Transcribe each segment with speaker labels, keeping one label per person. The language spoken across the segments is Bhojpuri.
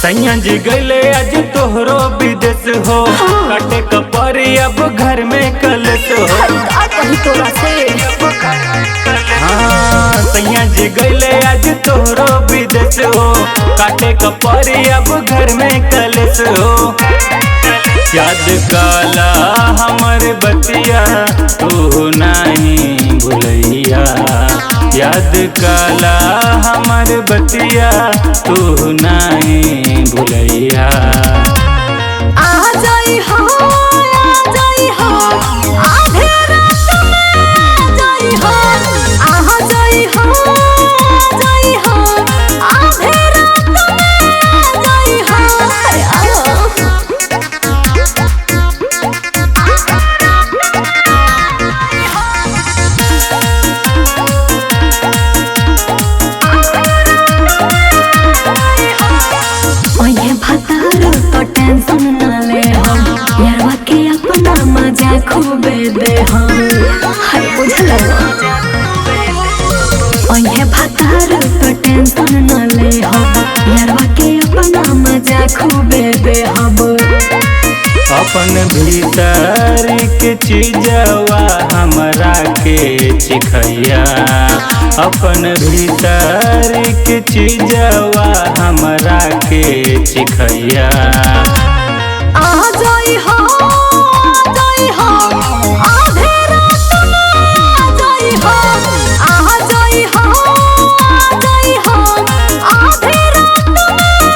Speaker 1: सैया जी गले आज तोहरो विदेश हो, काटे कपड़ी अब घर में कलश हो। हाँ सैया जी गले आज तोहरो विदेश हो, काटे कपड़ी अब घर में कलश हो। याद काला हमर बतिया तू नहीं भूलैया, याद काला हमर बतिया तू नहीं भूलैया।
Speaker 2: आ जाई हो आधे रात में जाई हो, आ जाई हो आधे रात में जाई हो। तो टेंशन न ले हम, यारवा के अपना मजा खूबे दे हम। हाय बुझल ओहे भतार तो टेंशन न ले हम, यारवा के अपना मजा खूबे दे हम।
Speaker 1: अपन भीतर के चीजवा हमरा के चिखैया, अपन भीतर के चीजवा हमरा के चिखैया।
Speaker 2: आ जाई हो आधे रात में जाई हो, आ जाई हो आधे रात में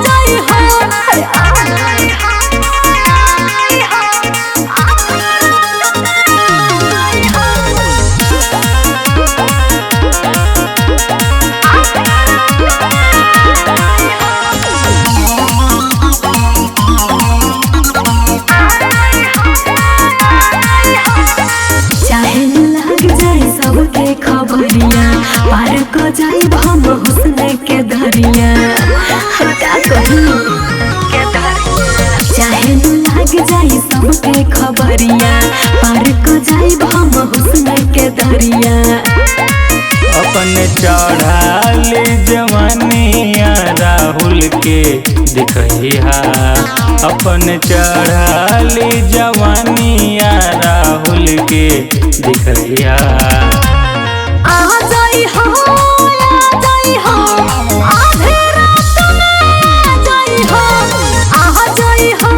Speaker 2: जाई हो। खबरिया पार को जाई हम हुस्न के दरिया, का कही चाहे न लाग जाई सबके खबरिया, पार को जाई हम हुस्न के दरिया।
Speaker 1: अपन चढ़ाली जवानिया राहुल के दिखैया, अपन चढ़ाली जवानिया राहुल के दिखैया।
Speaker 2: आ जाई हो आधे रात में जाई हो, आ जाई हो।